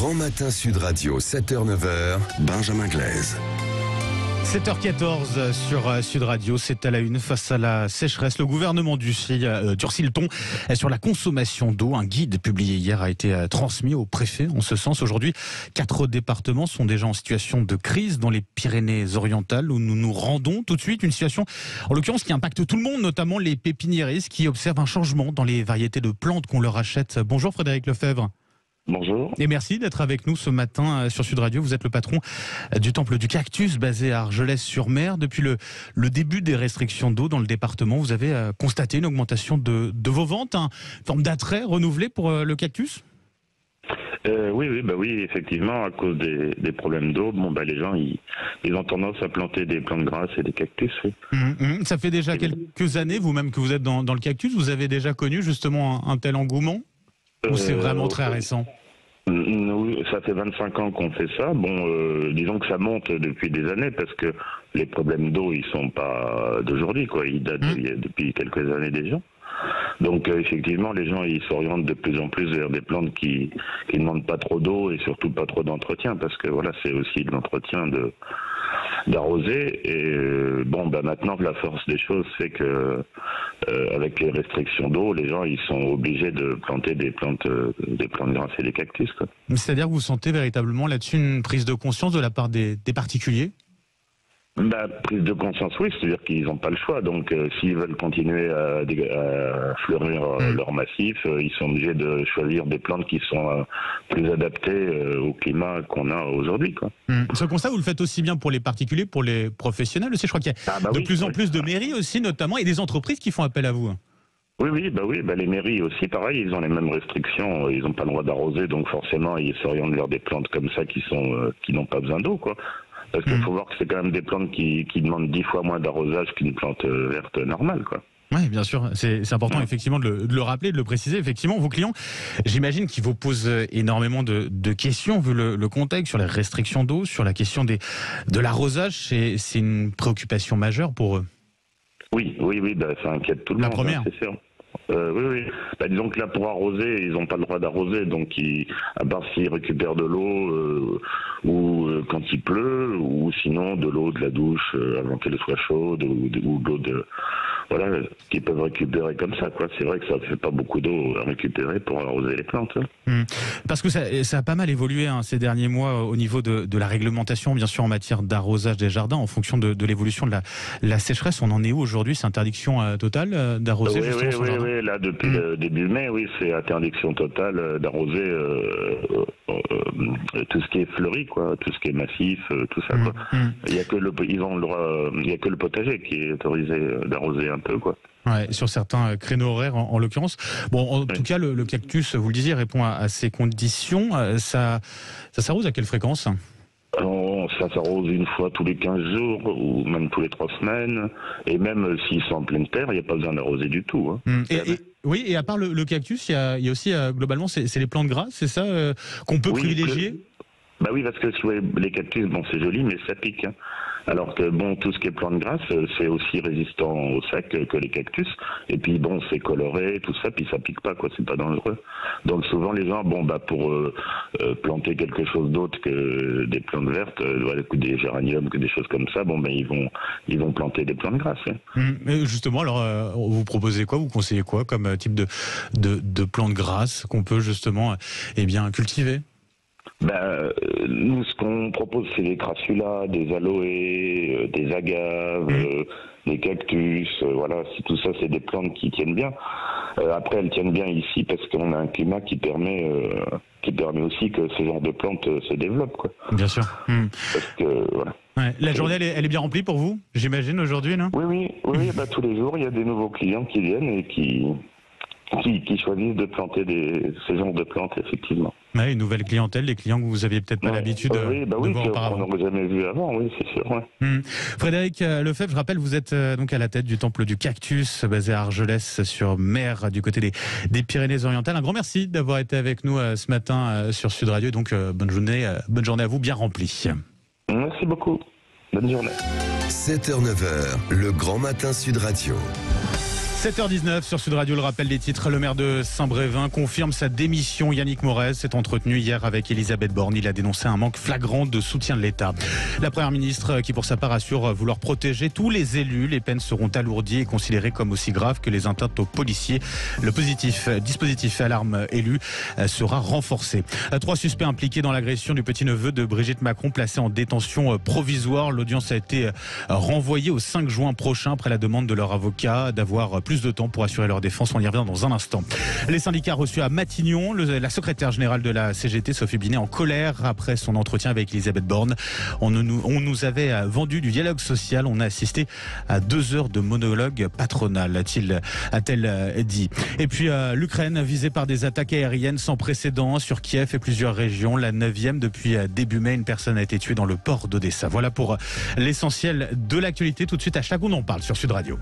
Grand Matin Sud Radio, 7h-9h, Benjamin Glaise. 7h14 sur Sud Radio, c'est à la une. Face à la sécheresse, le gouvernement durcit le ton sur la consommation d'eau. Un guide publié hier a été transmis au préfet en ce sens. Aujourd'hui, 4 départements sont déjà en situation de crise dans les Pyrénées-Orientales où nous nous rendons tout de suite. Une situation, en l'occurrence, qui impacte tout le monde, notamment les pépiniéristes qui observent un changement dans les variétés de plantes qu'on leur achète. Bonjour Frédéric Lefebvre. Bonjour. Et merci d'être avec nous ce matin sur Sud Radio. Vous êtes le patron du Temple du Cactus basé à Argelès-sur-Mer. Depuis le début des restrictions d'eau dans le département, vous avez constaté une augmentation de vos ventes, une forme d'attrait renouvelé pour le cactus ? Oui, effectivement, à cause des problèmes d'eau, les gens ils ont tendance à planter des plantes grasses et des cactus. Oui. Ça fait déjà quelques années, vous-même que vous êtes dans le cactus, vous avez déjà connu justement un tel engouement ? Ou c'est vraiment très récent ? Nous, ça fait 25 ans qu'on fait ça. Disons que ça monte depuis des années parce que les problèmes d'eau, ils sont pas d'aujourd'hui, quoi. Ils datent depuis quelques années déjà. Donc effectivement, les gens ils s'orientent de plus en plus vers des plantes qui ne demandent pas trop d'eau et surtout pas trop d'entretien parce que voilà, c'est aussi de l'entretien d'arroser et maintenant la force des choses c'est que avec les restrictions d'eau, les gens ils sont obligés de planter des plantes grasses et des cactus, quoi. C'est-à-dire que vous sentez véritablement là-dessus une prise de conscience de la part des particuliers ? Prise de conscience, oui, c'est-à-dire qu'ils n'ont pas le choix. Donc, s'ils veulent continuer à fleurir leur massif, ils sont obligés de choisir des plantes qui sont plus adaptées au climat qu'on a aujourd'hui, quoi. Ce constat, vous le faites aussi bien pour les particuliers, pour les professionnels aussi. Je crois qu'il y a de plus en plus de mairies aussi, notamment, et des entreprises qui font appel à vous. Oui, les mairies aussi, pareil, ils ont les mêmes restrictions. Ils n'ont pas le droit d'arroser, donc forcément, ils s'orientent vers des plantes comme ça qui n'ont pas besoin d'eau, quoi. Parce qu'il faut voir que c'est quand même des plantes qui demandent 10 fois moins d'arrosage qu'une plante verte normale, quoi. Oui, bien sûr. C'est important, effectivement, de le rappeler, de le préciser. Effectivement, vos clients, j'imagine qu'ils vous posent énormément de questions, vu le contexte, sur les restrictions d'eau, sur la question de l'arrosage. C'est une préoccupation majeure pour eux. Oui, ça inquiète tout le monde. La première. C'est sûr. Oui. Disons que là, pour arroser, ils n'ont pas le droit d'arroser, donc à part s'ils récupèrent de l'eau ou quand il pleut, ou sinon de l'eau de la douche avant qu'elle soit chaude, ou de l'eau qu'ils peuvent récupérer comme ça, quoi. C'est vrai que ça ne fait pas beaucoup d'eau à récupérer pour arroser les plantes. Parce que ça a pas mal évolué ces derniers mois au niveau de la réglementation, bien sûr, en matière d'arrosage des jardins, en fonction de l'évolution de la sécheresse. On en est où aujourd'hui ? C'est interdiction totale d'arroser Oui, là, depuis le début mai, c'est interdiction totale d'arroser tout ce qui est fleuri, quoi, tout ce qui est massif, tout ça, quoi. Il y a que le potager qui est autorisé d'arroser un peu, quoi. Ouais, sur certains créneaux horaires en l'occurrence. En tout cas, le cactus, vous le disiez, répond à ces conditions. Ça s'arrose à quelle fréquence ? Ça s'arrose une fois tous les 15 jours ou même tous les 3 semaines. Et même s'ils sont en pleine terre, il n'y a pas besoin d'arroser du tout. Et à part le cactus, il y a aussi, globalement, c'est les plantes grasses, c'est ça qu'on peut privilégier ? Oui, parce que les cactus, c'est joli, mais ça pique. Alors que tout ce qui est plantes grasses, c'est aussi résistant au sec que les cactus. Et puis c'est coloré, tout ça, puis ça pique pas, quoi. C'est pas dangereux. Donc souvent les gens, pour planter quelque chose d'autre que des plantes vertes, des géraniums, que des choses comme ça, ils vont planter des plantes grasses. Mais justement, alors vous proposez quoi ? Vous conseillez quoi comme type de plantes grasses qu'on peut justement cultiver ? Nous, ce qu'on propose, c'est des crassulas, des aloés, des agaves, des cactus. C'est tout ça, c'est des plantes qui tiennent bien. Après, elles tiennent bien ici parce qu'on a un climat qui permet aussi que ce genre de plantes se développent, quoi. Bien sûr. Parce que La journée, elle est bien remplie pour vous, j'imagine, aujourd'hui, non ? Oui. Tous les jours, il y a des nouveaux clients qui viennent et qui choisissent de planter ce genre de plantes, effectivement. Une nouvelle clientèle, des clients que vous aviez peut-être pas l'habitude de voir auparavant. On n'aurait jamais vu avant, oui, c'est sûr. Frédéric Lefebvre, je rappelle, vous êtes donc à la tête du Temple du Cactus, basé à Argelès-sur-Mer, du côté des Pyrénées-Orientales. Un grand merci d'avoir été avec nous ce matin sur Sud Radio. Donc, bonne journée à vous, bien remplie. Merci beaucoup. Bonne journée. 7h-9h, le Grand Matin Sud Radio. 7h19 sur Sud Radio, le rappel des titres. Le maire de Saint-Brévin confirme sa démission. Yannick Morez s'est entretenu hier avec Elisabeth Borne. Il a dénoncé un manque flagrant de soutien de l'État. La première ministre, qui pour sa part assure vouloir protéger tous les élus, les peines seront alourdies et considérées comme aussi graves que les atteintes aux policiers. Le dispositif alarme élu sera renforcé. 3 suspects impliqués dans l'agression du petit-neveu de Brigitte Macron placés en détention provisoire. L'audience a été renvoyée au 5 juin prochain après la demande de leur avocat d'avoir plus de temps pour assurer leur défense. On y revient dans un instant. Les syndicats reçus à Matignon, la secrétaire générale de la CGT, Sophie Binet, en colère après son entretien avec Elisabeth Borne. On nous avait vendu du dialogue social. On a assisté à 2 heures de monologue patronal, a-t-elle dit. Et puis l'Ukraine visée par des attaques aériennes sans précédent sur Kiev et plusieurs régions. La 9e depuis début mai. Une personne a été tuée dans le port d'Odessa. Voilà pour l'essentiel de l'actualité. Tout de suite, à chaque on en parle sur Sud Radio.